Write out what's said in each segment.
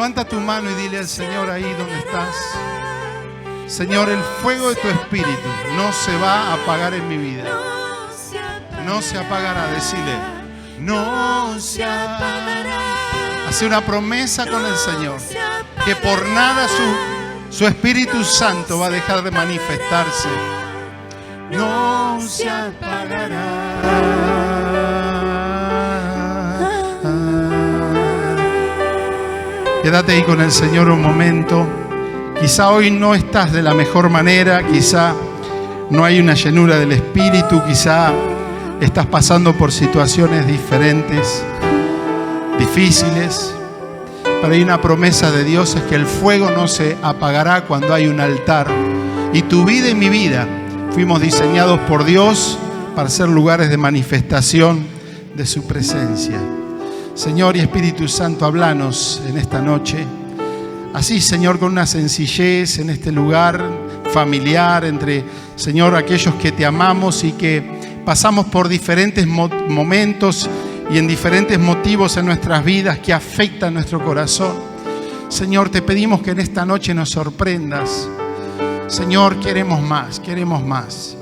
Levanta tu mano y dile al Señor ahí donde estás: Señor, el fuego de tu Espíritu no se va a apagar en mi vida. No se apagará. Decile: no se apagará. Hace una promesa con el Señor que por nada su Espíritu Santo va a dejar de manifestarse. No se apagará. Quédate ahí con el Señor un momento. Quizá hoy no estás de la mejor manera, quizá no hay una llenura del Espíritu, quizá estás pasando por situaciones diferentes, difíciles, pero hay una promesa de Dios, es que el fuego no se apagará cuando hay un altar. Y tu vida y mi vida fuimos diseñados por Dios para ser lugares de manifestación de su presencia. Señor y Espíritu Santo, háblanos en esta noche. Así, Señor, con una sencillez en este lugar familiar, entre, Señor, aquellos que te amamos y que pasamos por diferentes momentos y en diferentes motivos en nuestras vidas que afectan nuestro corazón. Señor, te pedimos que en esta noche nos sorprendas. Señor, queremos más, queremos más.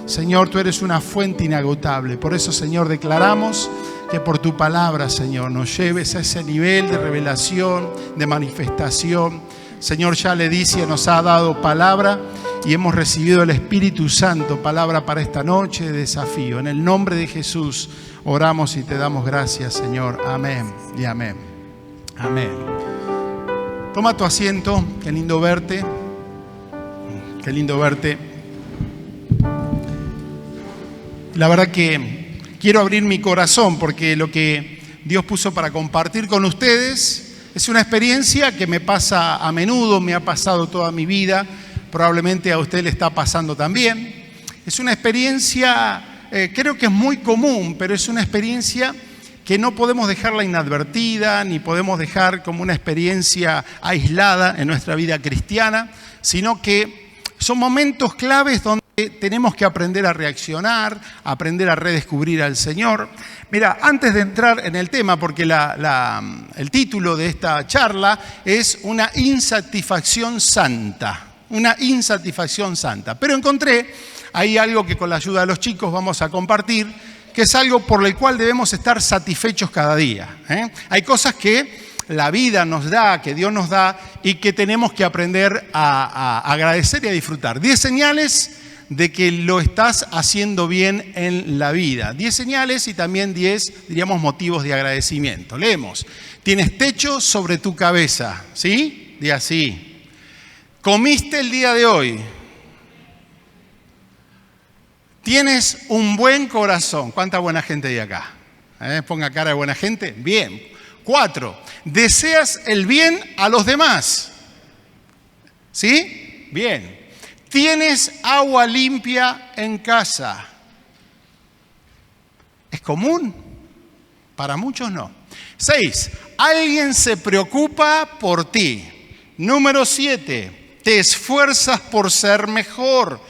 Señor, tú eres una fuente inagotable. Por eso, Señor, declaramos que por tu palabra, Señor, nos lleves a ese nivel de revelación, de manifestación. Señor, ya Ledicia nos ha dado palabra y hemos recibido el Espíritu Santo, palabra para esta noche de desafío. En el nombre de Jesús oramos y te damos gracias, Señor. Amén y amén. Amén. Toma tu asiento. Qué lindo verte. Qué lindo verte. La verdad que quiero abrir mi corazón porque lo que Dios puso para compartir con ustedes es una experiencia que me pasa a menudo, me ha pasado toda mi vida, probablemente a usted le está pasando también. Es una experiencia, creo que es muy común, pero es una experiencia que no podemos dejarla inadvertida, ni podemos dejar como una experiencia aislada en nuestra vida cristiana, sino que son momentos claves donde tenemos que aprender a reaccionar, aprender a redescubrir al Señor. Mira, antes de entrar en el tema, porque el título de esta charla es una insatisfacción santa. Una insatisfacción santa. Pero encontré ahí algo que con la ayuda de los chicos vamos a compartir, que es algo por el cual debemos estar satisfechos cada día. Hay cosas que la vida nos da, que Dios nos da y que tenemos que aprender a agradecer y a disfrutar. 10 señales de que lo estás haciendo bien en la vida. 10 señales y también 10, diríamos, motivos de agradecimiento. Leemos. Tienes techo sobre tu cabeza, ¿sí? Diga así. Comiste el día de hoy. Tienes un buen corazón. ¿Cuánta buena gente hay acá? Ponga cara de buena gente. Bien. 4. Deseas el bien a los demás. ¿Sí? Bien. Tienes agua limpia en casa. ¿Es común? Para muchos no. 6. Alguien se preocupa por ti. Número 7. Te esfuerzas por ser mejor.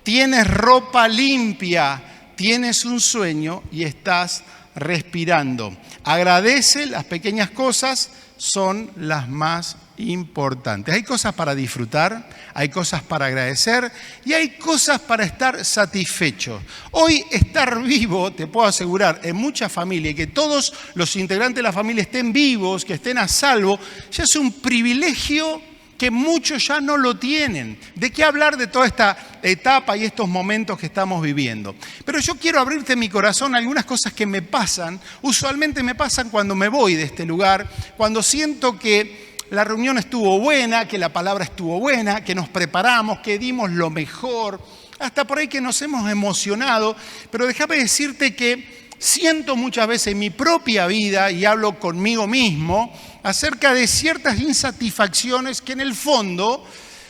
Tienes ropa limpia. Tienes un sueño y estás respirando. Agradece, las pequeñas cosas son las más importantes. Hay cosas para disfrutar, hay cosas para agradecer y hay cosas para estar satisfechos. Hoy estar vivo, te puedo asegurar, en mucha familia, y que todos los integrantes de la familia estén vivos, que estén a salvo, ya es un privilegio que muchos ya no lo tienen. ¿De qué hablar de toda esta etapa y estos momentos que estamos viviendo? Pero yo quiero abrirte mi corazón a algunas cosas que me pasan. Usualmente me pasan cuando me voy de este lugar, cuando siento que la reunión estuvo buena, que la palabra estuvo buena, que nos preparamos, que dimos lo mejor, hasta por ahí que nos hemos emocionado. Pero déjame decirte que siento muchas veces en mi propia vida, y hablo conmigo mismo, acerca de ciertas insatisfacciones que en el fondo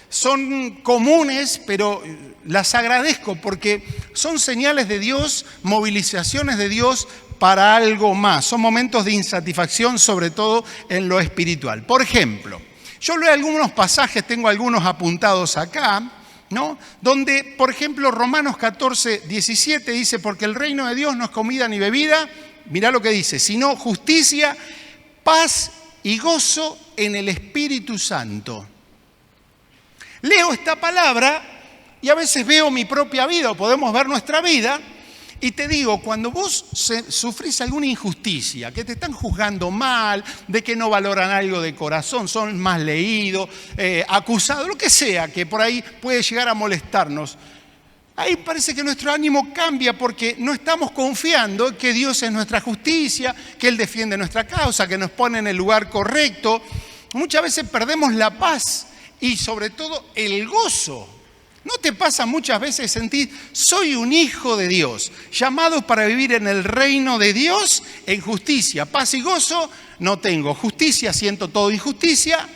son comunes, pero las agradezco porque son señales de Dios, movilizaciones de Dios para algo más. Son momentos de insatisfacción, sobre todo en lo espiritual. Por ejemplo, yo leo algunos pasajes, tengo algunos apuntados acá, ¿no? Donde, por ejemplo, Romanos 14, 17 dice, porque el reino de Dios no es comida ni bebida, mirá lo que dice, sino justicia, paz y gozo en el Espíritu Santo. Leo esta palabra y a veces veo mi propia vida, o podemos ver nuestra vida, y te digo, cuando vos sufrís alguna injusticia, que te están juzgando mal, de que no valoran algo de corazón, son más leídos, acusados, lo que sea, que por ahí puede llegar a molestarnos, ahí parece que nuestro ánimo cambia porque no estamos confiando que Dios es nuestra justicia, que Él defiende nuestra causa, que nos pone en el lugar correcto. Muchas veces perdemos la paz y sobre todo el gozo. ¿No te pasa muchas veces sentir, soy un hijo de Dios, llamado para vivir en el reino de Dios en justicia? Paz y gozo no tengo. Justicia, siento todo injusticia.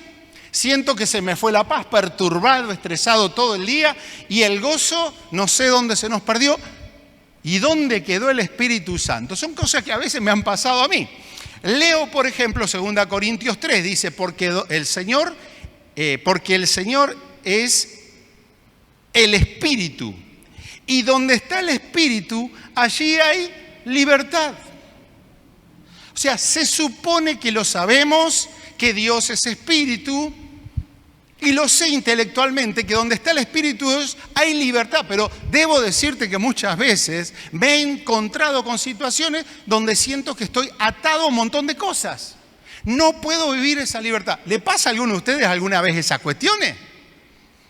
Siento que se me fue la paz, perturbado, estresado todo el día. Y el gozo, no sé dónde se nos perdió y dónde quedó el Espíritu Santo. Son cosas que a veces me han pasado a mí. Leo, por ejemplo, 2 Corintios 3, dice, porque el Señor es el Espíritu. Y donde está el Espíritu, allí hay libertad. O sea, se supone que lo sabemos, que Dios es Espíritu, y lo sé intelectualmente, que donde está el Espíritu de Dios hay libertad. Pero debo decirte que muchas veces me he encontrado con situaciones donde siento que estoy atado a un montón de cosas. No puedo vivir esa libertad. ¿Le pasa a alguno de ustedes alguna vez esas cuestiones?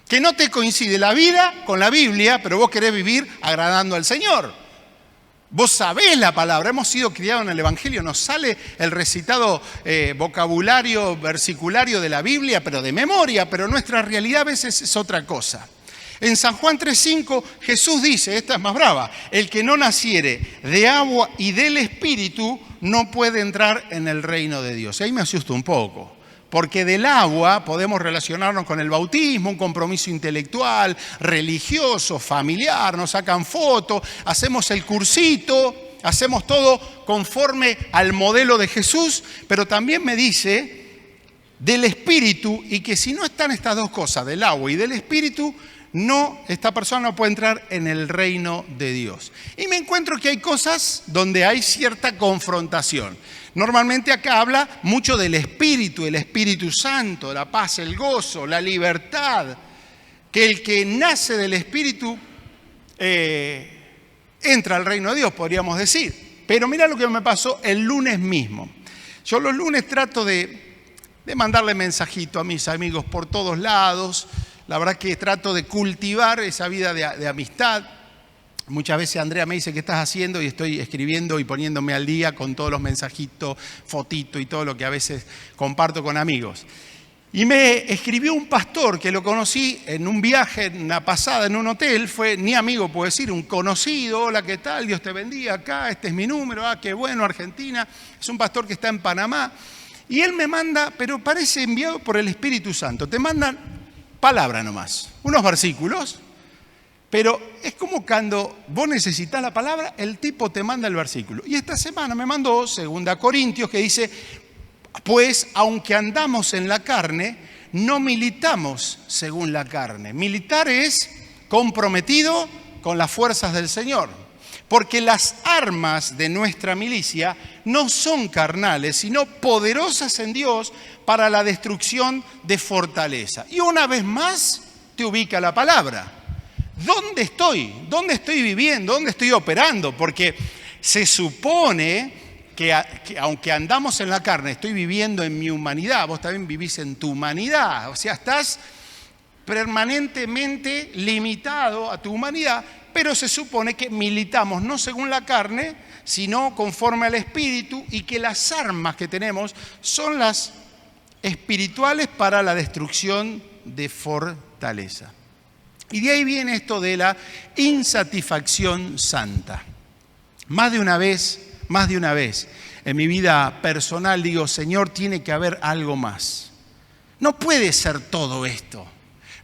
Que no te coincide la vida con la Biblia, pero vos querés vivir agradando al Señor. Vos sabés la palabra, hemos sido criados en el Evangelio, nos sale el recitado vocabulario, versiculario de la Biblia, pero de memoria, pero nuestra realidad a veces es otra cosa. En San Juan 3:5 Jesús dice, esta es más brava, el que no naciere de agua y del Espíritu no puede entrar en el reino de Dios. Ahí me asusta un poco. Porque del agua podemos relacionarnos con el bautismo, un compromiso intelectual, religioso, familiar, nos sacan fotos, hacemos el cursito, hacemos todo conforme al modelo de Jesús, pero también me dice del Espíritu y que si no están estas dos cosas, del agua y del Espíritu, esta persona no puede entrar en el reino de Dios. Y me encuentro que hay cosas donde hay cierta confrontación. Normalmente acá habla mucho del Espíritu, el Espíritu Santo, la paz, el gozo, la libertad, que el que nace del Espíritu entra al reino de Dios, podríamos decir. Pero mira lo que me pasó el lunes mismo. Yo los lunes trato de mandarle mensajito a mis amigos por todos lados. La verdad que trato de cultivar esa vida de amistad. Muchas veces Andrea me dice, ¿qué estás haciendo? Y estoy escribiendo y poniéndome al día con todos los mensajitos, fotitos y todo lo que a veces comparto con amigos. Y me escribió un pastor que lo conocí en un viaje, en una pasada en un hotel, fue ni amigo, puedo decir, un conocido. Hola, ¿qué tal? Dios te bendiga acá, este es mi número, qué bueno, Argentina. Es un pastor que está en Panamá. Y él me manda, pero parece enviado por el Espíritu Santo, te mandan palabra nomás, unos versículos. Pero es como cuando vos necesitas la palabra, el tipo te manda el versículo. Y esta semana me mandó 2 Corintios que dice, pues aunque andamos en la carne, no militamos según la carne. Militar es comprometido con las fuerzas del Señor. Porque las armas de nuestra milicia no son carnales, sino poderosas en Dios para la destrucción de fortaleza. Y una vez más te ubica la palabra. ¿Dónde estoy? ¿Dónde estoy viviendo? ¿Dónde estoy operando? Porque se supone que aunque andamos en la carne, estoy viviendo en mi humanidad, vos también vivís en tu humanidad. O sea, estás permanentemente limitado a tu humanidad, pero se supone que militamos no según la carne, sino conforme al Espíritu, y que las armas que tenemos son las espirituales para la destrucción de fortaleza. Y de ahí viene esto de la insatisfacción santa. Más de una vez en mi vida personal digo, Señor, tiene que haber algo más. No puede ser todo esto.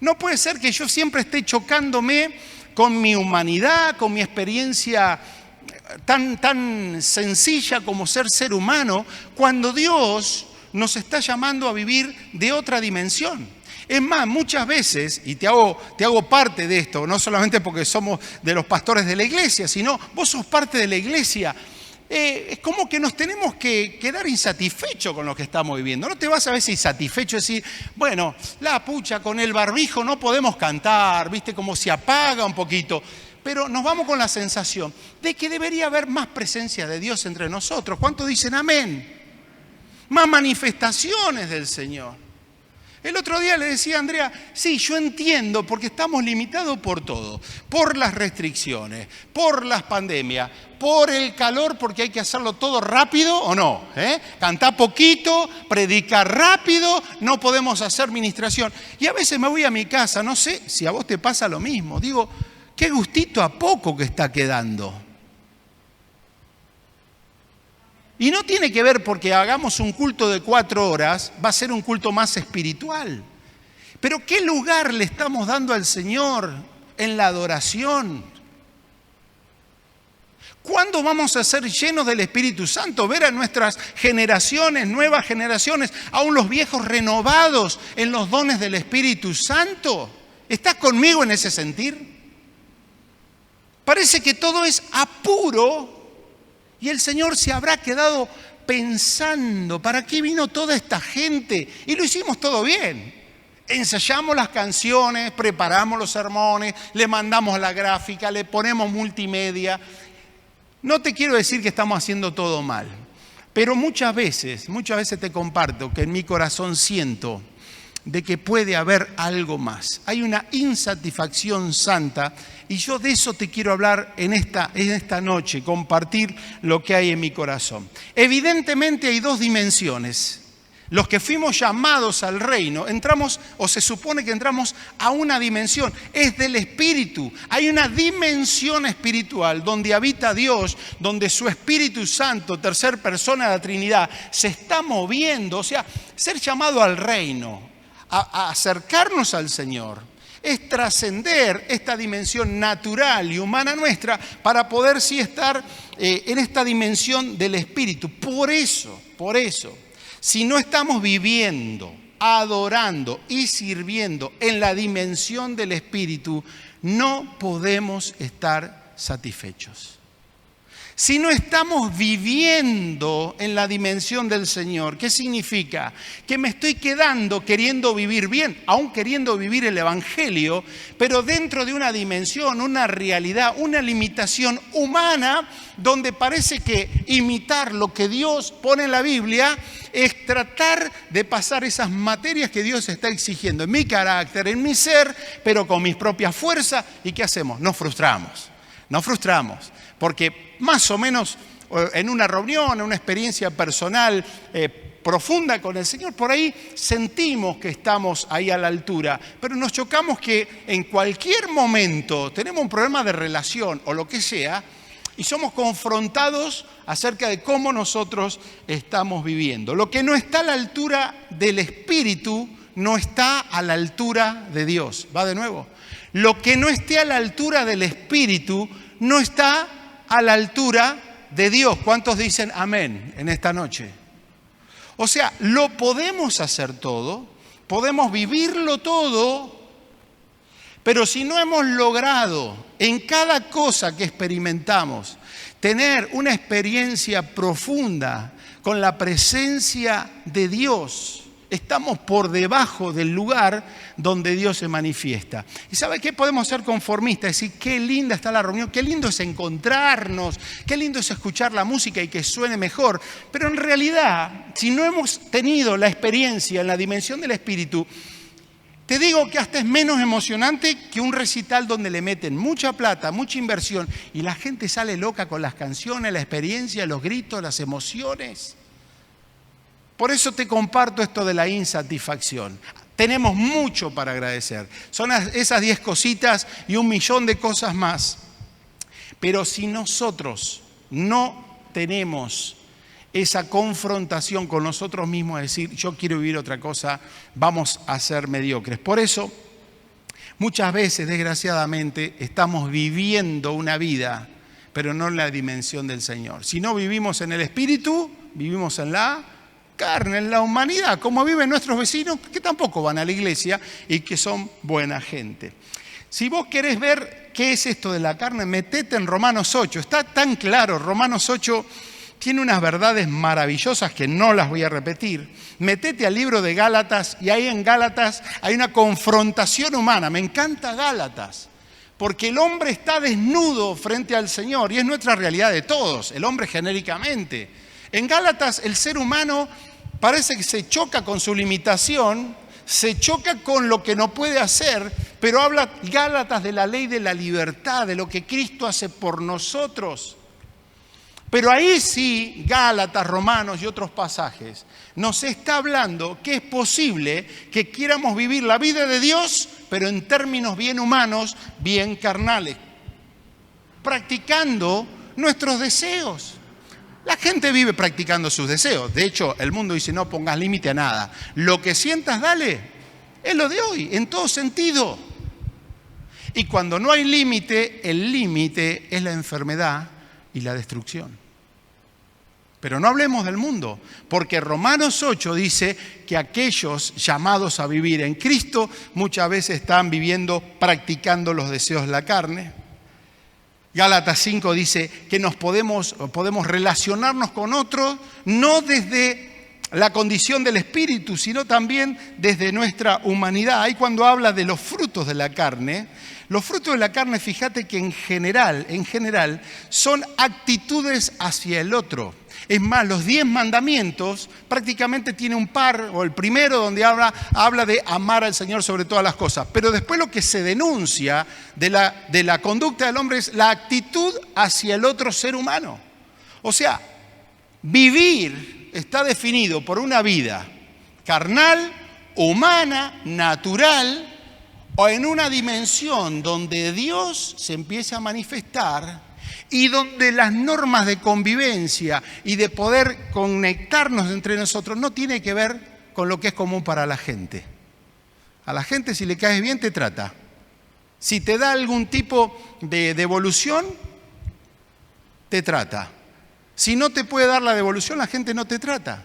No puede ser que yo siempre esté chocándome con mi humanidad, con mi experiencia tan sencilla como ser humano, cuando Dios nos está llamando a vivir de otra dimensión. Es más, muchas veces, y te hago parte de esto, no solamente porque somos de los pastores de la iglesia, sino vos sos parte de la iglesia, es como que nos tenemos que quedar insatisfechos con lo que estamos viviendo. No te vas a veces insatisfecho y decir, bueno, la pucha, con el barbijo no podemos cantar, ¿viste? Como se apaga un poquito. Pero nos vamos con la sensación de que debería haber más presencia de Dios entre nosotros. ¿Cuántos dicen amén? Más manifestaciones del Señor. El otro día le decía a Andrea, sí, yo entiendo porque estamos limitados por todo, por las restricciones, por las pandemias, por el calor porque hay que hacerlo todo rápido o no, cantar poquito, predicar rápido, no podemos hacer ministración. Y a veces me voy a mi casa, no sé si a vos te pasa lo mismo, digo, qué gustito a poco que está quedando. Y no tiene que ver porque hagamos un culto de 4 horas, va a ser un culto más espiritual. Pero ¿qué lugar le estamos dando al Señor en la adoración? ¿Cuándo vamos a ser llenos del Espíritu Santo? Ver a nuestras generaciones, nuevas generaciones, aún los viejos renovados en los dones del Espíritu Santo. ¿Estás conmigo en ese sentir? Parece que todo es apuro. Y el Señor se habrá quedado pensando, ¿para qué vino toda esta gente? Y lo hicimos todo bien. Ensayamos las canciones, preparamos los sermones, le mandamos la gráfica, le ponemos multimedia. No te quiero decir que estamos haciendo todo mal, pero muchas veces te comparto que en mi corazón siento de que puede haber algo más. Hay una insatisfacción santa y yo de eso te quiero hablar en esta noche, compartir lo que hay en mi corazón. Evidentemente hay 2 dimensiones. Los que fuimos llamados al reino, entramos, o se supone que entramos a una dimensión, es del Espíritu. Hay una dimensión espiritual donde habita Dios, donde su Espíritu Santo, tercera persona de la Trinidad, se está moviendo. O sea, ser llamado al reino, a acercarnos al Señor, es trascender esta dimensión natural y humana nuestra para poder sí estar en esta dimensión del Espíritu. Por eso, si no estamos viviendo, adorando y sirviendo en la dimensión del Espíritu, no podemos estar satisfechos. Si no estamos viviendo en la dimensión del Señor, ¿qué significa? Que me estoy quedando queriendo vivir bien, aún queriendo vivir el Evangelio, pero dentro de una dimensión, una realidad, una limitación humana, donde parece que imitar lo que Dios pone en la Biblia es tratar de pasar esas materias que Dios está exigiendo en mi carácter, en mi ser, pero con mis propias fuerzas. ¿Y qué hacemos? Nos frustramos, porque más o menos en una reunión, en una experiencia personal profunda con el Señor, por ahí sentimos que estamos ahí a la altura, pero nos chocamos que en cualquier momento tenemos un problema de relación o lo que sea y somos confrontados acerca de cómo nosotros estamos viviendo. Lo que no está a la altura del Espíritu no está a la altura de Dios. ¿Va de nuevo? Lo que no esté a la altura del Espíritu no está a la altura de Dios. ¿Cuántos dicen amén en esta noche? O sea, lo podemos hacer todo, podemos vivirlo todo, pero si no hemos logrado en cada cosa que experimentamos tener una experiencia profunda con la presencia de Dios, estamos por debajo del lugar donde Dios se manifiesta. ¿Y sabe qué? Podemos ser conformistas, decir, qué linda está la reunión, qué lindo es encontrarnos, qué lindo es escuchar la música y que suene mejor. Pero en realidad, si no hemos tenido la experiencia en la dimensión del Espíritu, te digo que hasta es menos emocionante que un recital donde le meten mucha plata, mucha inversión y la gente sale loca con las canciones, la experiencia, los gritos, las emociones. Por eso te comparto esto de la insatisfacción. Tenemos mucho para agradecer. Son esas 10 cositas y 1.000.000 de cosas más. Pero si nosotros no tenemos esa confrontación con nosotros mismos, es decir, yo quiero vivir otra cosa, vamos a ser mediocres. Por eso, muchas veces, desgraciadamente, estamos viviendo una vida, pero no en la dimensión del Señor. Si no vivimos en el Espíritu, vivimos en la carne, en la humanidad, como viven nuestros vecinos que tampoco van a la iglesia y que son buena gente. Si vos querés ver qué es esto de la carne, metete en Romanos 8. Está tan claro, Romanos 8 tiene unas verdades maravillosas que no las voy a repetir. Metete al libro de Gálatas y ahí en Gálatas hay una confrontación humana. Me encanta Gálatas, porque el hombre está desnudo frente al Señor y es nuestra realidad de todos, el hombre genéricamente. En Gálatas el ser humano parece que se choca con su limitación, se choca con lo que no puede hacer, pero habla Gálatas de la ley de la libertad, de lo que Cristo hace por nosotros. Pero ahí sí, Gálatas, Romanos y otros pasajes, nos está hablando que es posible que quieramos vivir la vida de Dios, pero en términos bien humanos, bien carnales, practicando nuestros deseos. La gente vive practicando sus deseos. De hecho, el mundo dice, no pongas límite a nada. Lo que sientas, dale. Es lo de hoy, en todo sentido. Y cuando no hay límite, el límite es la enfermedad y la destrucción. Pero no hablemos del mundo, porque Romanos 8 dice que aquellos llamados a vivir en Cristo muchas veces están viviendo, practicando los deseos de la carne. Gálatas 5 dice que podemos relacionarnos con otros, no desde la condición del espíritu, sino también desde nuestra humanidad. Ahí cuando habla de los frutos de la carne, los frutos de la carne, fíjate que en general, son actitudes hacia el otro. Es más, los 10 mandamientos prácticamente tiene un par, o el primero donde habla de amar al Señor sobre todas las cosas. Pero después lo que se denuncia de la conducta del hombre es la actitud hacia el otro ser humano. O sea, vivir está definido por una vida carnal, humana, natural, o en una dimensión donde Dios se empieza a manifestar y donde las normas de convivencia y de poder conectarnos entre nosotros no tiene que ver con lo que es común para la gente. A la gente, si le caes bien, te trata. Si te da algún tipo de devolución, te trata. Si no te puede dar la devolución, la gente no te trata.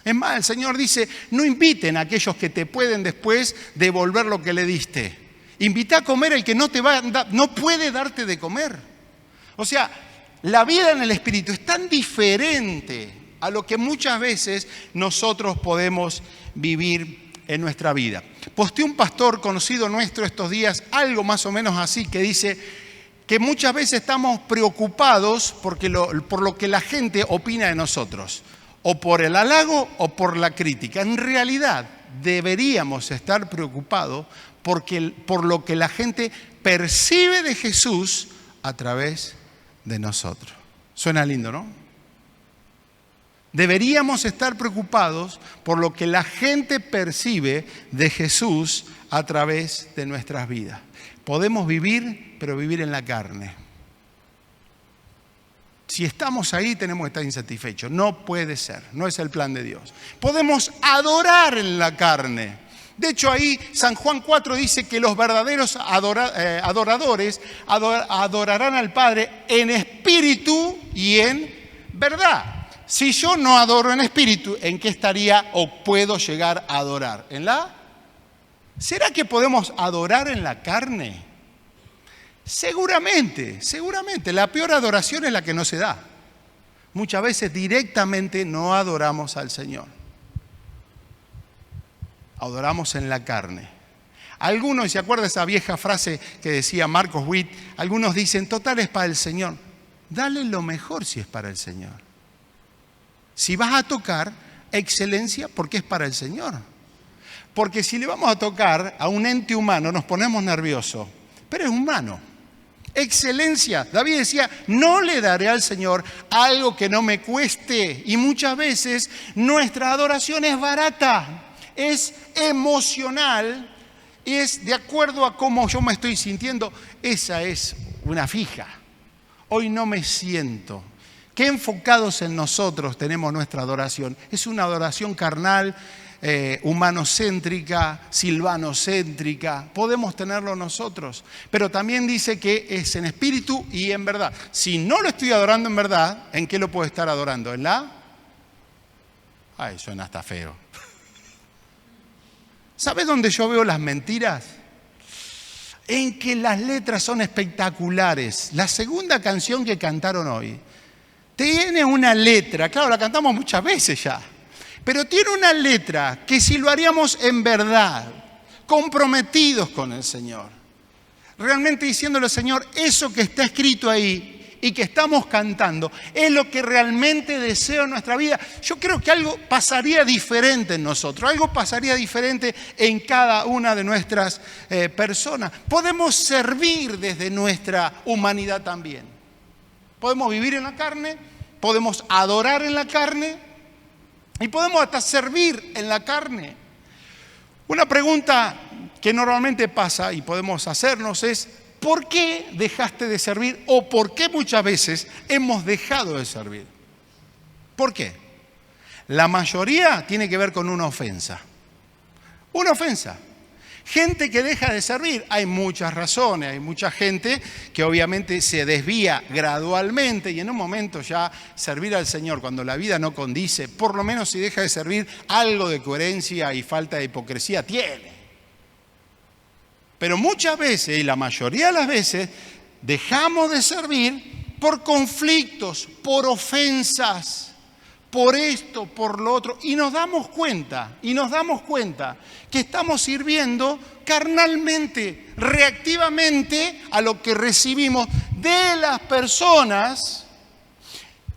Es más, el Señor dice, no inviten a aquellos que te pueden después devolver lo que le diste. Invita a comer al que no puede darte de comer. O sea, la vida en el Espíritu es tan diferente a lo que muchas veces nosotros podemos vivir en nuestra vida. Posteó un pastor conocido nuestro estos días, algo más o menos así, que dice que muchas veces estamos preocupados por lo que la gente opina de nosotros, o por el halago o por la crítica. En realidad, deberíamos estar preocupados por lo que la gente percibe de Jesús a través de nosotros. Suena lindo, ¿no? Deberíamos estar preocupados por lo que la gente percibe de Jesús a través de nuestras vidas. Podemos vivir, pero vivir en la carne. Si estamos ahí, tenemos que estar insatisfechos. No puede ser, no es el plan de Dios. Podemos adorar en la carne. De hecho, ahí San Juan 4 dice que los verdaderos adoradores adorarán al Padre en espíritu y en verdad. Si yo no adoro en espíritu, ¿en qué estaría o puedo llegar a adorar? ¿Será que podemos adorar en la carne? Seguramente. La peor adoración es la que no se da. Muchas veces directamente no adoramos al Señor. Adoramos en la carne. Algunos, ¿se acuerda esa vieja frase que decía Marcos Witt? Algunos dicen, total es para el Señor. Dale lo mejor si es para el Señor. Si vas a tocar, excelencia porque es para el Señor. Porque si le vamos a tocar a un ente humano, nos ponemos nerviosos. Pero es humano. Excelencia. David decía, no le daré al Señor algo que no me cueste. Y muchas veces nuestra adoración es barata. Es emocional, es de acuerdo a cómo yo me estoy sintiendo. Esa es una fija. Hoy no me siento. ¿Qué enfocados en nosotros tenemos nuestra adoración? Es una adoración carnal, humanocéntrica, silvanocéntrica. Podemos tenerlo nosotros. Pero también dice que es en espíritu y en verdad. Si no lo estoy adorando en verdad, ¿en qué lo puedo estar adorando? ¿En la? Ay, suena hasta feo. ¿Sabes dónde yo veo las mentiras? En que las letras son espectaculares. La segunda canción que cantaron hoy tiene una letra, claro, la cantamos muchas veces ya, pero tiene una letra que si lo haríamos en verdad, comprometidos con el Señor, realmente diciéndole al Señor, eso que está escrito ahí y que estamos cantando, es lo que realmente deseo en nuestra vida. Yo creo que algo pasaría diferente en nosotros, algo pasaría diferente en cada una de nuestras personas. Podemos servir desde nuestra humanidad también. Podemos vivir en la carne, podemos adorar en la carne y podemos hasta servir en la carne. Una pregunta que normalmente pasa y podemos hacernos es, ¿por qué dejaste de servir o por qué muchas veces hemos dejado de servir? ¿Por qué? La mayoría tiene que ver con una ofensa. Una ofensa. Gente que deja de servir, hay muchas razones, hay mucha gente que obviamente se desvía gradualmente y en un momento ya servir al Señor cuando la vida no condice, por lo menos si deja de servir, algo de coherencia y falta de hipocresía tiene. Pero muchas veces, y la mayoría de las veces, dejamos de servir por conflictos, por ofensas, por esto, por lo otro. Y nos damos cuenta que estamos sirviendo carnalmente, reactivamente a lo que recibimos de las personas.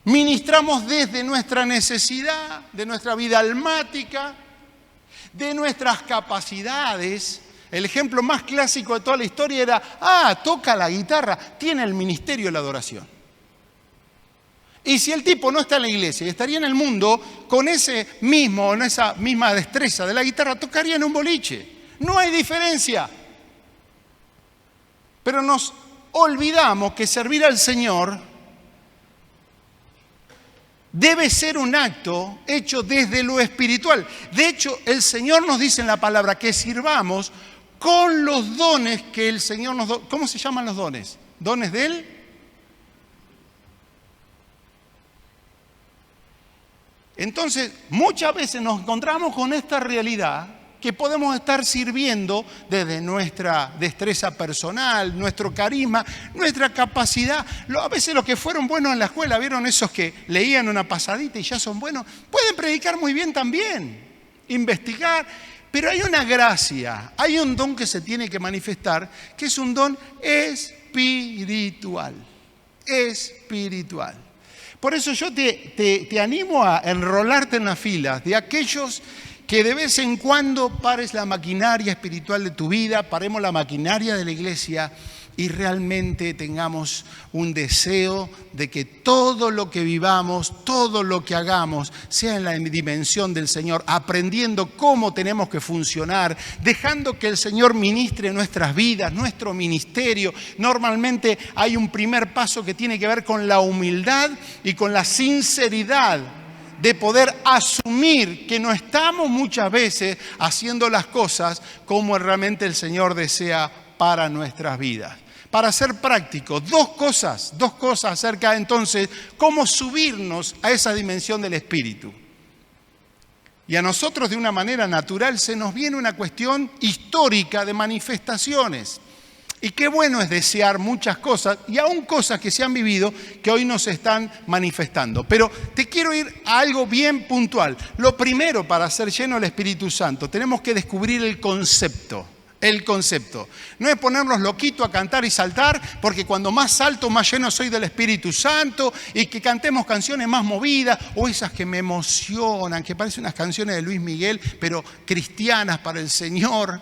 Ministramos desde nuestra necesidad, de nuestra vida almática, de nuestras capacidades. El ejemplo más clásico de toda la historia era, toca la guitarra, tiene el ministerio de la adoración. Y si el tipo no está en la iglesia y estaría en el mundo, con esa misma destreza de la guitarra, tocaría en un boliche. No hay diferencia. Pero nos olvidamos que servir al Señor debe ser un acto hecho desde lo espiritual. De hecho, el Señor nos dice en la palabra que sirvamos con los dones que el Señor nos da. ¿Cómo se llaman los dones? ¿Dones de Él? Entonces, muchas veces nos encontramos con esta realidad que podemos estar sirviendo desde nuestra destreza personal, nuestro carisma, nuestra capacidad. A veces los que fueron buenos en la escuela, ¿vieron esos que leían una pasadita y ya son buenos? Pueden predicar muy bien también, investigar. Pero hay una gracia, hay un don que se tiene que manifestar, que es un don espiritual. Espiritual. Por eso yo te animo a enrolarte en las filas de aquellos que de vez en cuando pares la maquinaria espiritual de tu vida, paremos la maquinaria de la iglesia y realmente tengamos un deseo de que todo lo que vivamos, todo lo que hagamos, sea en la dimensión del Señor, aprendiendo cómo tenemos que funcionar, dejando que el Señor ministre nuestras vidas, nuestro ministerio. Normalmente hay un primer paso que tiene que ver con la humildad y con la sinceridad de poder asumir que no estamos muchas veces haciendo las cosas como realmente el Señor desea para nuestras vidas. Para ser prácticos, dos cosas acerca entonces cómo subirnos a esa dimensión del Espíritu. Y a nosotros de una manera natural se nos viene una cuestión histórica de manifestaciones. Y qué bueno es desear muchas cosas y aún cosas que se han vivido que hoy nos están manifestando. Pero te quiero ir a algo bien puntual. Lo primero, para ser lleno del Espíritu Santo, tenemos que descubrir el concepto. El concepto. No es ponernos loquitos a cantar y saltar, porque cuando más salto, más lleno soy del Espíritu Santo, y que cantemos canciones más movidas, o esas que me emocionan, que parecen unas canciones de Luis Miguel, pero cristianas para el Señor.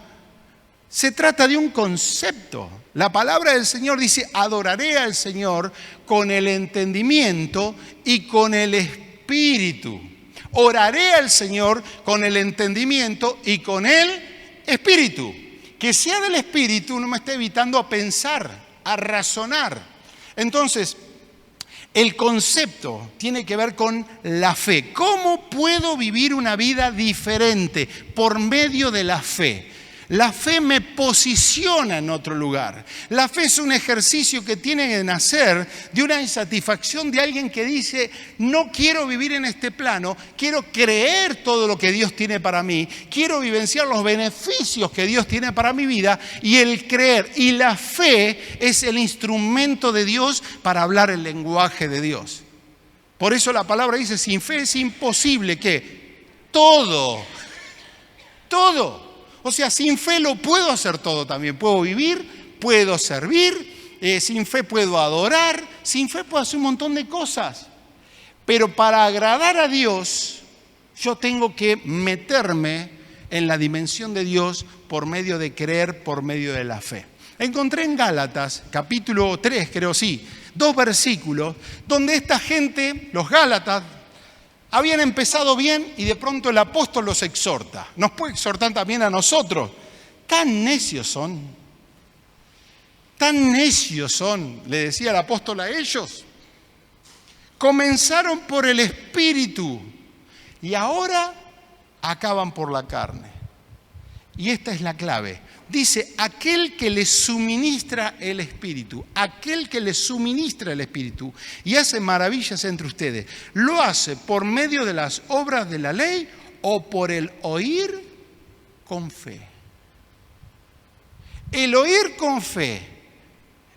Se trata de un concepto. La palabra del Señor dice, adoraré al Señor con el entendimiento y con el Espíritu. Oraré al Señor con el entendimiento y con el Espíritu. Que sea del Espíritu no me está evitando a pensar, a razonar. Entonces, el concepto tiene que ver con la fe. ¿Cómo puedo vivir una vida diferente? Por medio de la fe. La fe me posiciona en otro lugar. La fe es un ejercicio que tiene que nacer de una insatisfacción de alguien que dice, no quiero vivir en este plano, quiero creer todo lo que Dios tiene para mí, quiero vivenciar los beneficios que Dios tiene para mi vida, y el creer y la fe es el instrumento de Dios para hablar el lenguaje de Dios. Por eso la palabra dice, sin fe es imposible que todo. O sea, sin fe lo puedo hacer todo también. Puedo vivir, puedo servir, sin fe puedo adorar, sin fe puedo hacer un montón de cosas. Pero para agradar a Dios, yo tengo que meterme en la dimensión de Dios por medio de creer, por medio de la fe. Encontré en Gálatas, capítulo 3, creo sí, 2 versículos, donde esta gente, los Gálatas, habían empezado bien y de pronto el apóstol los exhorta. Nos puede exhortar también a nosotros. Tan necios son, le decía el apóstol a ellos. Comenzaron por el Espíritu y ahora acaban por la carne. Y esta es la clave. Dice, aquel que les suministra el Espíritu, y hace maravillas entre ustedes, ¿lo hace por medio de las obras de la ley o por el oír con fe? El oír con fe,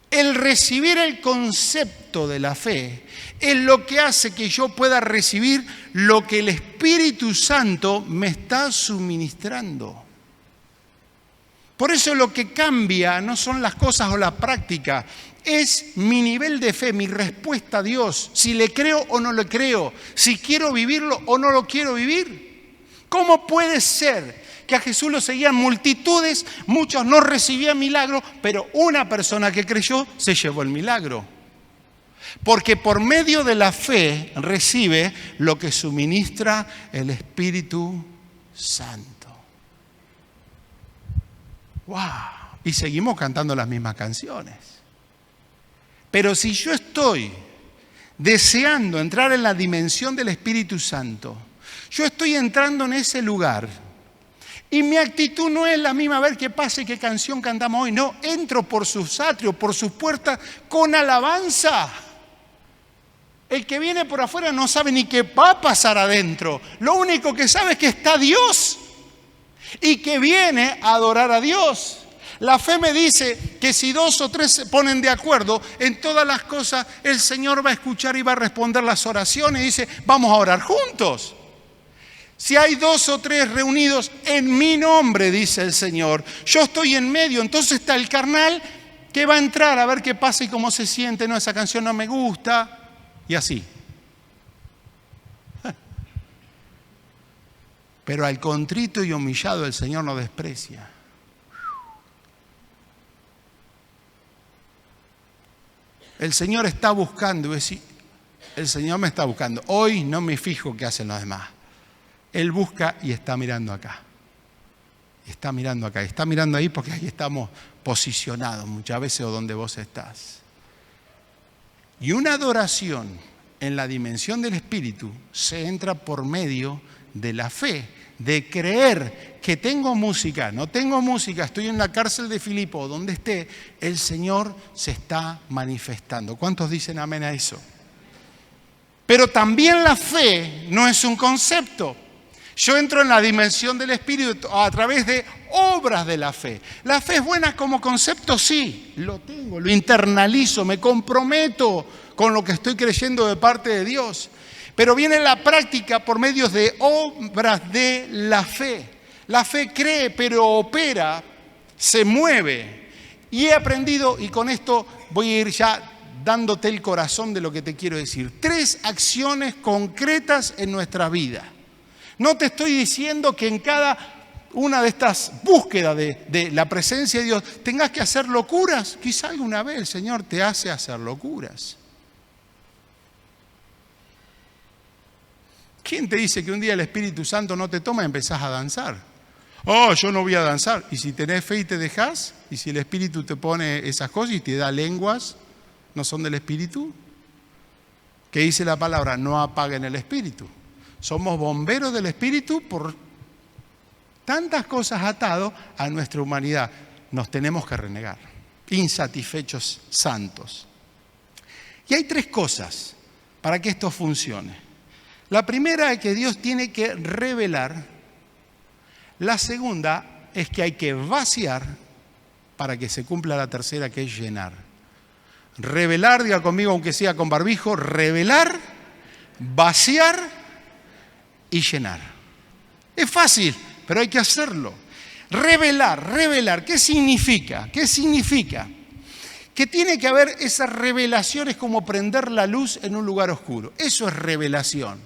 el recibir el concepto de la fe, es lo que hace que yo pueda recibir lo que el Espíritu Santo me está suministrando. Por eso lo que cambia no son las cosas o la práctica, es mi nivel de fe, mi respuesta a Dios, si le creo o no le creo, si quiero vivirlo o no lo quiero vivir. ¿Cómo puede ser que a Jesús lo seguían multitudes, muchos no recibían milagros, pero una persona que creyó se llevó el milagro? Porque por medio de la fe recibe lo que suministra el Espíritu Santo. ¡Wow! Y seguimos cantando las mismas canciones. Pero si yo estoy deseando entrar en la dimensión del Espíritu Santo, yo estoy entrando en ese lugar y mi actitud no es la misma, a ver qué pasa y qué canción cantamos hoy. No, entro por sus atrios, por sus puertas con alabanza. El que viene por afuera no sabe ni qué va a pasar adentro. Lo único que sabe es que está Dios y que viene a adorar a Dios. La fe me dice que si 2 o 3 se ponen de acuerdo en todas las cosas, el Señor va a escuchar y va a responder las oraciones. Y dice, vamos a orar juntos. Si hay 2 o 3 reunidos en mi nombre, dice el Señor, yo estoy en medio. Entonces está el carnal que va a entrar a ver qué pasa y cómo se siente. No, esa canción no me gusta. Y así. Pero al contrito y humillado el Señor no desprecia. El Señor está buscando, el Señor me está buscando. Hoy no me fijo qué hacen los demás. Él busca y está mirando acá. Está mirando acá, está mirando ahí porque ahí estamos posicionados muchas veces o donde vos estás. Y una adoración en la dimensión del Espíritu se entra por medio de la fe, de creer que tengo música, no tengo música, estoy en la cárcel de Filipo o donde esté, el Señor se está manifestando. ¿Cuántos dicen amén a eso? Pero también la fe no es un concepto. Yo entro en la dimensión del Espíritu a través de obras de la fe. La fe es buena como concepto, sí, lo tengo, lo internalizo, me comprometo con lo que estoy creyendo de parte de Dios. Pero viene la práctica por medio de obras de la fe. La fe cree, pero opera, se mueve. Y he aprendido, y con esto voy a ir ya dándote el corazón de lo que te quiero decir. 3 acciones concretas en nuestra vida. No te estoy diciendo que en cada una de estas búsquedas de la presencia de Dios tengas que hacer locuras. Quizá alguna vez el Señor te hace hacer locuras. ¿Quién te dice que un día el Espíritu Santo no te toma y empezás a danzar? Oh, yo no voy a danzar. Y si tenés fe y te dejás, y si el Espíritu te pone esas cosas y te da lenguas, ¿no son del Espíritu? ¿Qué dice la palabra? No apaguen el Espíritu. Somos bomberos del Espíritu por tantas cosas atadas a nuestra humanidad. Nos tenemos que renegar. Insatisfechos santos. Y hay 3 cosas para que esto funcione. La primera es que Dios tiene que revelar. La segunda es que hay que vaciar para que se cumpla la tercera, que es llenar. Revelar, diga conmigo aunque sea con barbijo, revelar, vaciar y llenar. Es fácil, pero hay que hacerlo. Revelar, ¿qué significa? ¿Qué significa? Que tiene que haber esas revelaciones como prender la luz en un lugar oscuro. Eso es revelación.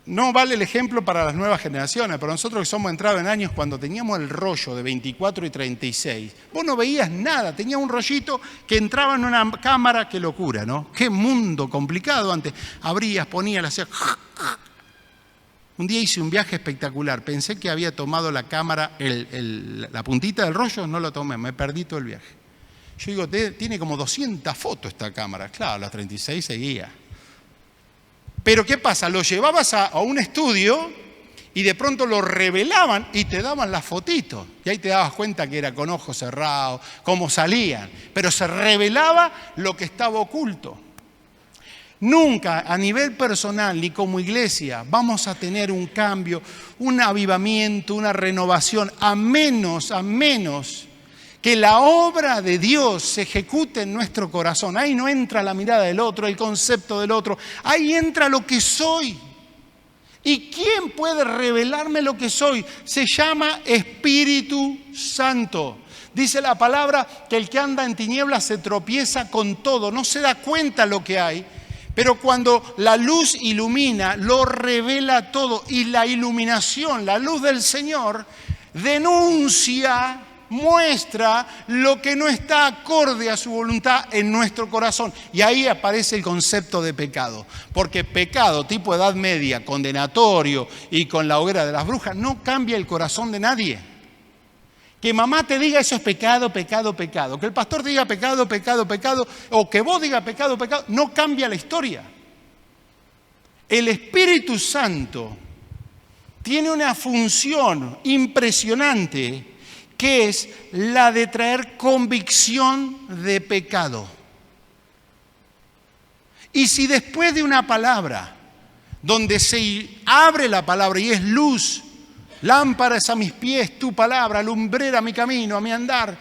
No vale el ejemplo para las nuevas generaciones, pero nosotros que somos entrados en años cuando teníamos el rollo de 24 y 36, vos no veías nada, tenías un rollito que entraba en una cámara, qué locura, ¿no? Qué mundo complicado antes. Abrías, ponías, hacías... Un día hice un viaje espectacular, pensé que había tomado la cámara, la puntita del rollo, no lo tomé, me perdí todo el viaje. Yo digo, tiene como 200 fotos esta cámara, claro, las 36 seguía. Pero ¿qué pasa? Lo llevabas a un estudio y de pronto lo revelaban y te daban las fotitos. Y ahí te dabas cuenta que era con ojos cerrados, cómo salían. Pero se revelaba lo que estaba oculto. Nunca a nivel personal ni como iglesia vamos a tener un cambio, un avivamiento, una renovación, a menos que la obra de Dios se ejecute en nuestro corazón. Ahí no entra la mirada del otro, el concepto del otro. Ahí entra lo que soy. ¿Y quién puede revelarme lo que soy? Se llama Espíritu Santo. Dice la palabra que el que anda en tinieblas se tropieza con todo, no se da cuenta lo que hay. Pero cuando la luz ilumina, lo revela todo. Y la iluminación, la luz del Señor, denuncia, muestra lo que no está acorde a su voluntad en nuestro corazón. Y ahí aparece el concepto de pecado. Porque pecado tipo Edad Media, condenatorio y con la hoguera de las brujas, no cambia el corazón de nadie. Que mamá te diga eso es pecado, pecado, pecado. Que el pastor te diga pecado, pecado, pecado. O que vos diga pecado, pecado. No cambia la historia. El Espíritu Santo tiene una función impresionante que es la de traer convicción de pecado. Y si después de una palabra, donde se abre la palabra y es luz, lámpara es a mis pies tu palabra, lumbrera a mi camino, a mi andar.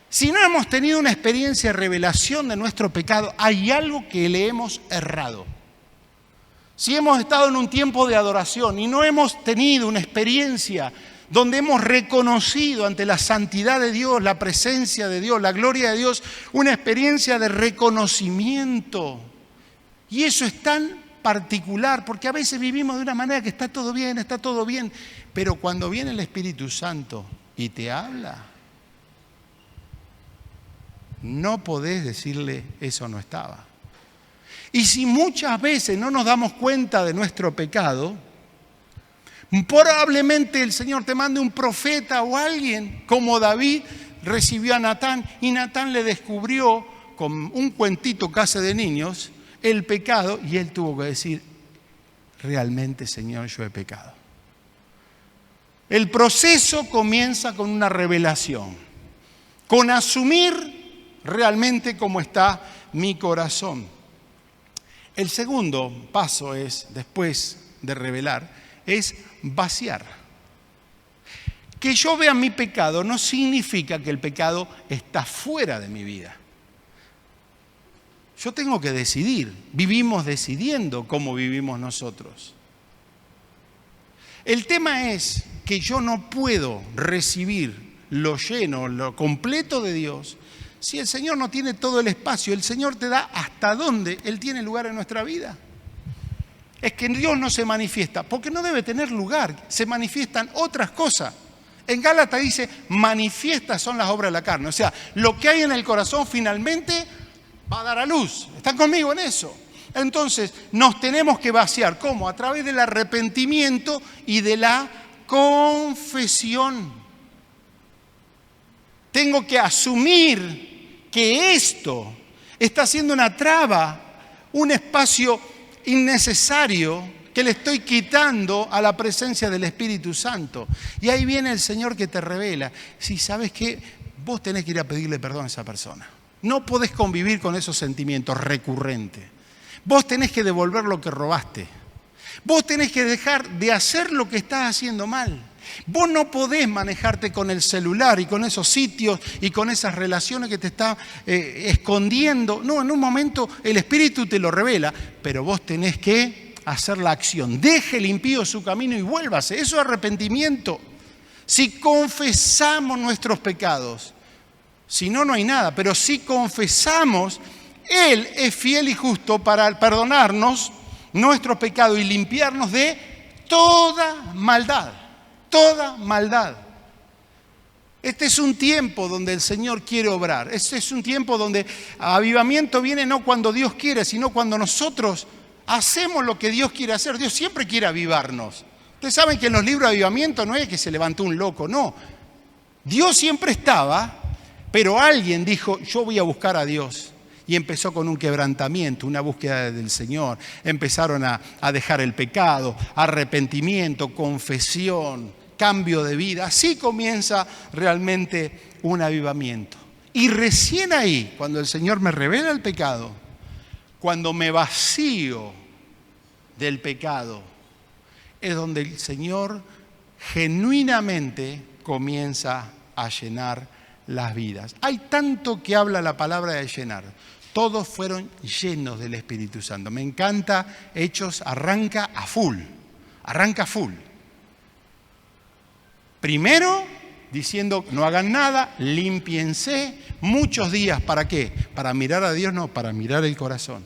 Si no hemos tenido una experiencia de revelación de nuestro pecado, hay algo que le hemos errado. Si hemos estado en un tiempo de adoración y no hemos tenido una experiencia donde hemos reconocido ante la santidad de Dios, la presencia de Dios, la gloria de Dios, una experiencia de reconocimiento. Y eso es tan particular, porque a veces vivimos de una manera que está todo bien, pero cuando viene el Espíritu Santo y te habla, no podés decirle eso no estaba. Y si muchas veces no nos damos cuenta de nuestro pecado, probablemente el Señor te mande un profeta o alguien, como David recibió a Natán, y Natán le descubrió con un cuentito que hace de niños el pecado, y él tuvo que decir, realmente, Señor, yo he pecado. El proceso comienza con una revelación, con asumir realmente cómo está mi corazón. El segundo paso es, después de revelar, es vaciar. Que yo vea mi pecado no significa que el pecado está fuera de mi vida. Yo tengo que decidir, vivimos decidiendo cómo vivimos nosotros. El tema es que yo no puedo recibir lo lleno, lo completo de Dios, si el Señor no tiene todo el espacio. El Señor te da hasta dónde Él tiene lugar en nuestra vida. Es que Dios no se manifiesta, porque no debe tener lugar, se manifiestan otras cosas. En Gálatas dice, manifiestas son las obras de la carne. O sea, lo que hay en el corazón finalmente va a dar a luz. ¿Están conmigo en eso? Entonces, nos tenemos que vaciar. ¿Cómo? A través del arrepentimiento y de la confesión. Tengo que asumir que esto está siendo una traba, un espacio innecesario que le estoy quitando a la presencia del Espíritu Santo. Y ahí viene el Señor que te revela. Si sabes que vos tenés que ir a pedirle perdón a esa persona. No podés convivir con esos sentimientos recurrentes. Vos tenés que devolver lo que robaste. Vos tenés que dejar de hacer lo que estás haciendo mal. Vos no podés manejarte con el celular y con esos sitios y con esas relaciones que te está escondiendo. No, en un momento el Espíritu te lo revela, pero vos tenés que hacer la acción. Deje el impío su camino y vuélvase. Eso es arrepentimiento. Si confesamos nuestros pecados, si no, no hay nada. Pero si confesamos, Él es fiel y justo para perdonarnos nuestros pecados y limpiarnos de toda maldad. Toda maldad. Este es un tiempo donde el Señor quiere obrar. Este es un tiempo donde avivamiento viene no cuando Dios quiere, sino cuando nosotros hacemos lo que Dios quiere hacer. Dios siempre quiere avivarnos. Ustedes saben que en los libros de avivamiento no es que se levantó un loco, no. Dios siempre estaba, pero alguien dijo, yo voy a buscar a Dios. Y empezó con un quebrantamiento, una búsqueda del Señor. Empezaron a dejar el pecado, arrepentimiento, confesión, cambio de vida. Así comienza realmente un avivamiento. Y recién ahí, cuando el Señor me revela el pecado, cuando me vacío del pecado, es donde el Señor genuinamente comienza a llenar las vidas. Hay tanto que habla la palabra de llenar. Todos fueron llenos del Espíritu Santo. Me encanta, Hechos arranca a full. Arranca full. Primero, diciendo, no hagan nada, límpiense. Muchos días, ¿para qué? Para mirar a Dios, no, para mirar el corazón.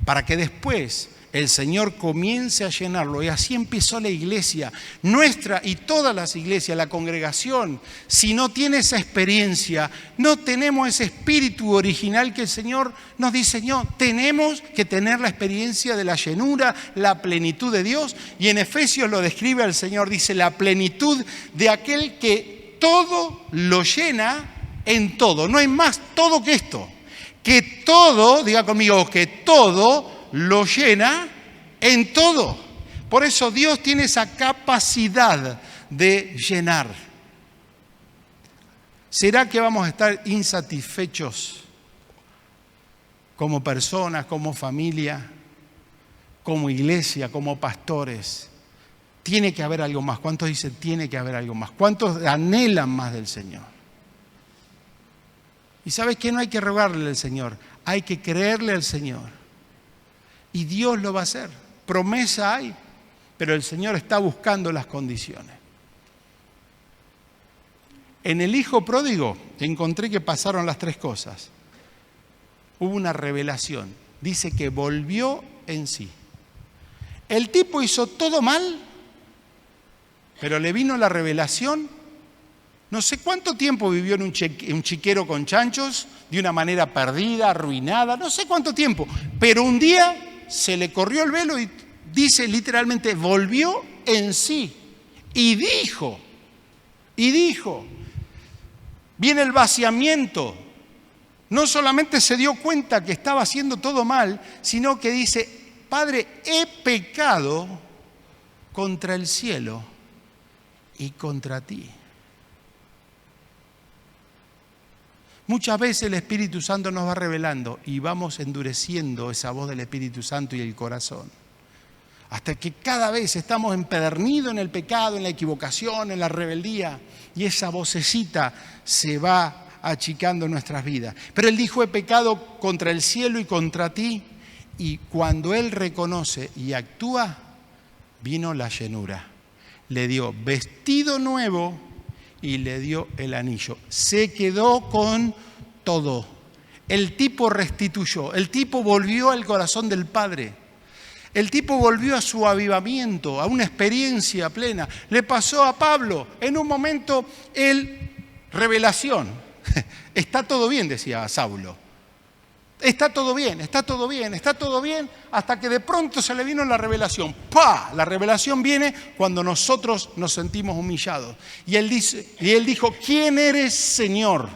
Para que después el Señor comience a llenarlo. Y así empezó la iglesia, nuestra y todas las iglesias, la congregación. Si no tiene esa experiencia, no tenemos ese espíritu original que el Señor nos diseñó. Tenemos que tener la experiencia de la llenura, la plenitud de Dios. Y en Efesios lo describe el Señor, dice, la plenitud de aquel que todo lo llena en todo. No hay más todo que esto. Que todo, diga conmigo, que todo lo llena en todo. Por eso Dios tiene esa capacidad de llenar. ¿Será que vamos a estar insatisfechos como personas, como familia, como iglesia, como pastores? Tiene que haber algo más. ¿Cuántos dicen tiene que haber algo más? ¿Cuántos anhelan más del Señor? Y ¿sabes qué? No hay que rogarle al Señor, hay que creerle al Señor. Y Dios lo va a hacer. Promesa hay, pero el Señor está buscando las condiciones. En el hijo pródigo encontré que pasaron las tres cosas. Hubo una revelación. Dice que volvió en sí. El tipo hizo todo mal, pero le vino la revelación. No sé cuánto tiempo vivió en un chiquero con chanchos, de una manera perdida, arruinada, no sé cuánto tiempo. Pero un día se le corrió el velo y dice literalmente, volvió en sí. Y dijo, viene el vaciamiento. No solamente se dio cuenta que estaba haciendo todo mal, sino que dice, Padre, he pecado contra el cielo y contra ti. Muchas veces el Espíritu Santo nos va revelando y vamos endureciendo esa voz del Espíritu Santo y el corazón. Hasta que cada vez estamos empedernidos en el pecado, en la equivocación, en la rebeldía. Y esa vocecita se va achicando en nuestras vidas. Pero Él dijo, he pecado contra el cielo y contra ti. Y cuando Él reconoce y actúa, vino la llenura. Le dio vestido nuevo y le dio el anillo. Se quedó con todo. El tipo restituyó. El tipo volvió al corazón del Padre. El tipo volvió a su avivamiento, a una experiencia plena. Le pasó a Pablo. En un momento, revelación. Está todo bien, decía Saulo. Está todo bien, está todo bien, está todo bien, hasta que de pronto se le vino la revelación. ¡Pah! La revelación viene cuando nosotros nos sentimos humillados. Y él dijo, ¿quién eres, Señor?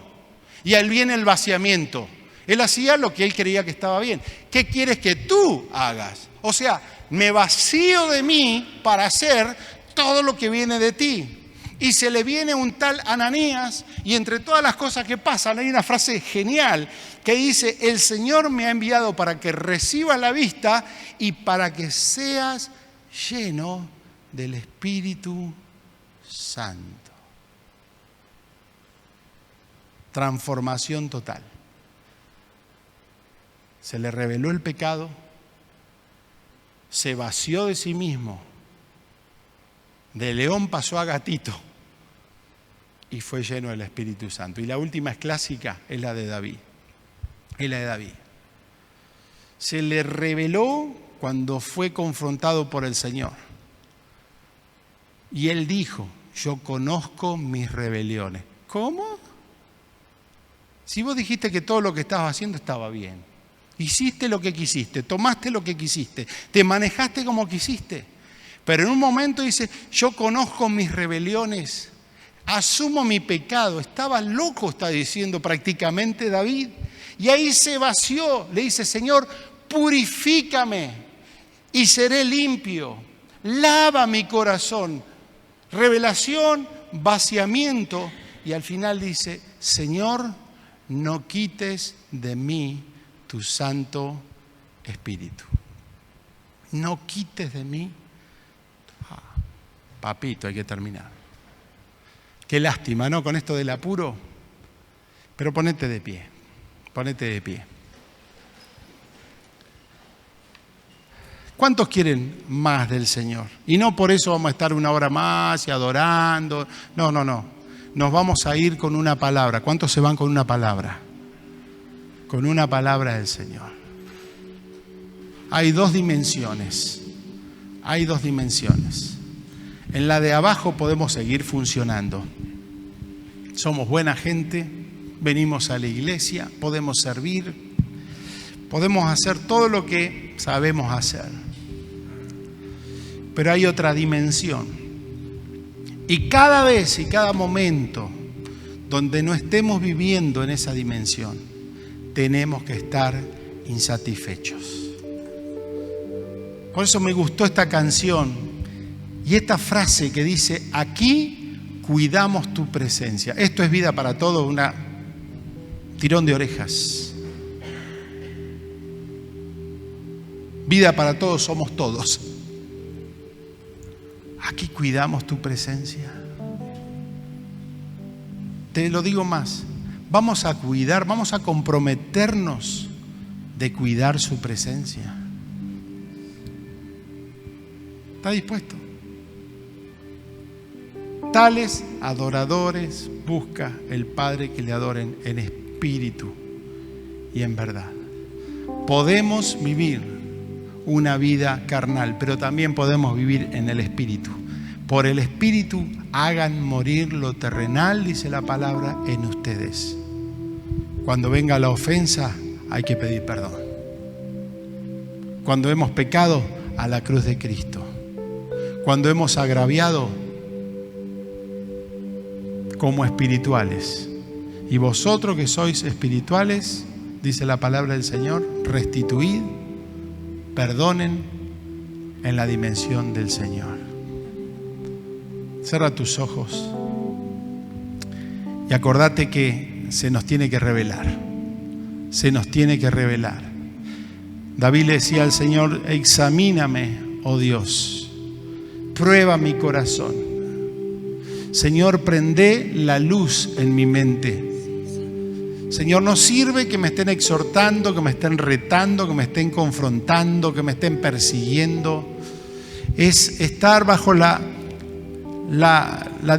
Y ahí viene el vaciamiento. Él hacía lo que él creía que estaba bien. ¿Qué quieres que tú hagas? O sea, me vacío de mí para hacer todo lo que viene de ti. Y se le viene un tal Ananías, y entre todas las cosas que pasan, hay una frase genial que dice, el Señor me ha enviado para que recibas la vista y para que seas lleno del Espíritu Santo. Transformación total. Se le reveló el pecado, se vació de sí mismo. De león pasó a gatito y fue lleno del Espíritu Santo. Y la última es clásica, es la de David. Es la de David. Se le reveló cuando fue confrontado por el Señor. Y él dijo, yo conozco mis rebeliones. ¿Cómo? Si vos dijiste que todo lo que estabas haciendo estaba bien. Hiciste lo que quisiste, tomaste lo que quisiste, te manejaste como quisiste. Pero en un momento dice, yo conozco mis rebeliones, asumo mi pecado. Estaba loco, está diciendo prácticamente David. Y ahí se vació, le dice, Señor, purifícame y seré limpio. Lava mi corazón. Revelación, vaciamiento. Y al final dice, Señor, no quites de mí tu Santo Espíritu. No quites de mí. Papito, hay que terminar. Qué lástima, ¿no? Con esto del apuro. Pero ponete de pie. Ponete de pie. ¿Cuántos quieren más del Señor? Y no por eso vamos a estar una hora más y adorando. No. Nos vamos a ir con una palabra. ¿Cuántos se van con una palabra? Con una palabra del Señor. Hay dos dimensiones. Hay dos dimensiones. En la de abajo podemos seguir funcionando. Somos buena gente, venimos a la iglesia, podemos servir, podemos hacer todo lo que sabemos hacer. Pero hay otra dimensión. Y cada vez y cada momento donde no estemos viviendo en esa dimensión, tenemos que estar insatisfechos. Por eso me gustó esta canción. Y esta frase que dice, aquí cuidamos tu presencia. Esto es vida para todos, un tirón de orejas. Vida para todos somos todos. Aquí cuidamos tu presencia. Te lo digo más, vamos a cuidar, vamos a comprometernos de cuidar su presencia. ¿Está dispuesto? Tales adoradores busca el Padre que le adoren en espíritu y en verdad. Podemos vivir una vida carnal, pero también podemos vivir en el espíritu. Por el espíritu hagan morir lo terrenal, dice la palabra, en ustedes. Cuando venga la ofensa, hay que pedir perdón. Cuando hemos pecado, a la cruz de Cristo. Cuando hemos agraviado, como espirituales. Y vosotros que sois espirituales, dice la palabra del Señor, restituid, perdonen en la dimensión del Señor. Cierra tus ojos y acordate que se nos tiene que revelar. Se nos tiene que revelar. David le decía al Señor, examíname, oh Dios, prueba mi corazón. Señor, prende la luz en mi mente. Señor, no sirve que me estén exhortando, que me estén retando, que me estén confrontando, que me estén persiguiendo. Es estar bajo la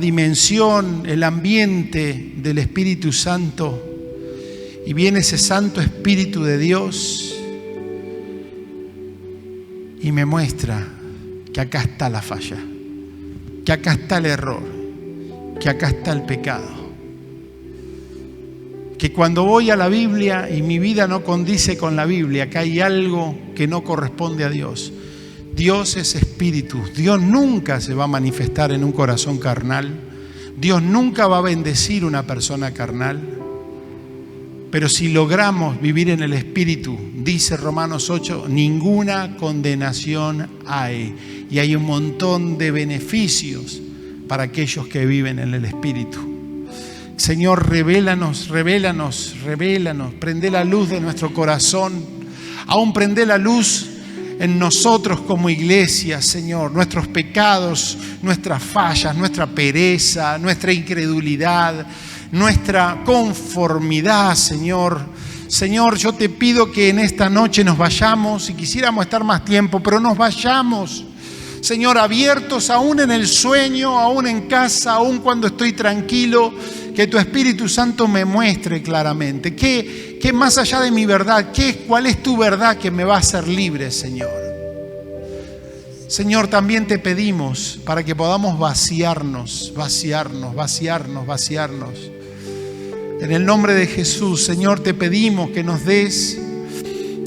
dimensión, el ambiente del Espíritu Santo. Y viene ese Santo Espíritu de Dios y me muestra que acá está la falla, que acá está el error, que acá está el pecado. Que cuando voy a la Biblia y mi vida no condice con la Biblia, que hay algo que no corresponde a Dios. Dios es espíritu. Dios nunca se va a manifestar en un corazón carnal. Dios nunca va a bendecir una persona carnal. Pero si logramos vivir en el espíritu, dice Romanos 8, ninguna condenación hay. Y hay un montón de beneficios para aquellos que viven en el espíritu. Señor, revélanos, prende la luz de nuestro corazón, aún prende la luz en nosotros como iglesia, Señor, nuestros pecados, nuestras fallas, nuestra pereza, nuestra incredulidad, nuestra conformidad, Señor. Señor, yo te pido que en esta noche nos vayamos, y quisiéramos estar más tiempo, pero nos vayamos, Señor, abiertos aún en el sueño, aún en casa, aún cuando estoy tranquilo, que tu Espíritu Santo me muestre claramente qué más allá de mi verdad, cuál es tu verdad que me va a hacer libre, Señor. Señor, también te pedimos para que podamos vaciarnos. En el nombre de Jesús, Señor, te pedimos que nos des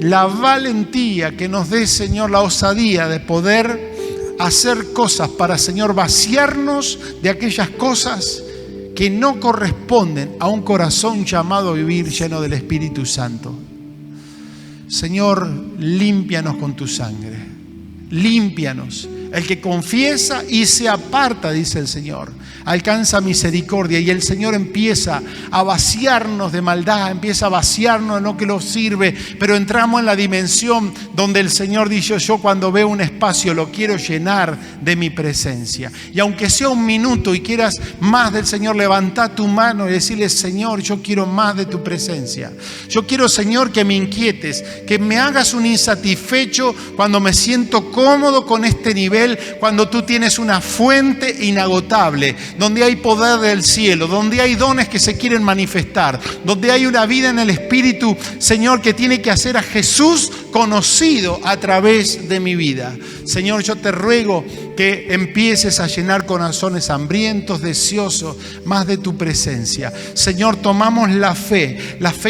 la valentía, que nos des, Señor, la osadía de poder hacer cosas para, Señor, vaciarnos de aquellas cosas que no corresponden a un corazón llamado a vivir lleno del Espíritu Santo. Señor, límpianos con tu sangre. Límpianos. El que confiesa y se aparta, dice el Señor, alcanza misericordia, y el Señor empieza a vaciarnos de maldad, empieza a vaciarnos de lo que nos sirve, pero entramos en la dimensión donde el Señor dice: yo cuando veo un espacio lo quiero llenar de mi presencia. Y aunque sea un minuto y quieras más del Señor, levanta tu mano y decirle: Señor, yo quiero más de tu presencia. Yo quiero, Señor, que me inquietes, que me hagas un insatisfecho cuando me siento cómodo con este nivel, cuando tú tienes una fuente inagotable, donde hay poder del cielo, donde hay dones que se quieren manifestar, donde hay una vida en el Espíritu, Señor, que tiene que hacer a Jesús conocido a través de mi vida. Señor, yo te ruego que empieces a llenar corazones hambrientos, deseosos más de tu presencia. Señor, tomamos la fe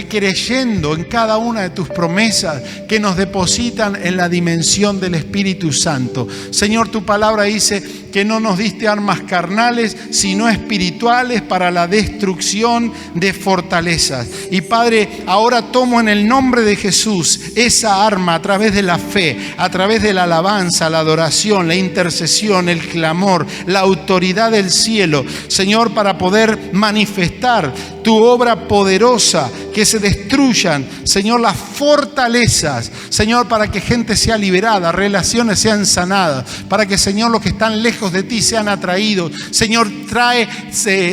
creyendo en cada una de tus promesas que nos depositan en la dimensión del Espíritu Santo. Señor, tu palabra dice que no nos diste armas carnales, sino espirituales para la destrucción de fortalezas. Y Padre, ahora tomo en el nombre de Jesús esa arma a través de la fe, a través de la alabanza, la adoración, la intercesión, el clamor, la autoridad del cielo, Señor, para poder manifestar tu obra poderosa, que se destruyan, Señor, las fortalezas, Señor, para que gente sea liberada, relaciones sean sanadas, para que, Señor, los que están lejos de ti sean atraídos. Señor, trae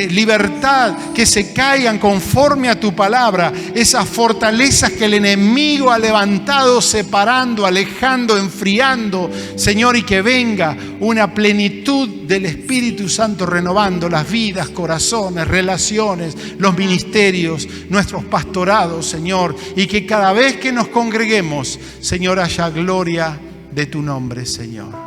libertad, que se caigan conforme a tu palabra esas fortalezas que el enemigo ha levantado, separando, alejando, enfriando, Señor, y que venga una plenitud del Espíritu Santo renovando las vidas, corazones, relaciones, los ministerios, nuestros pastorados, Señor, y que cada vez que nos congreguemos, Señor, haya gloria de tu nombre, Señor.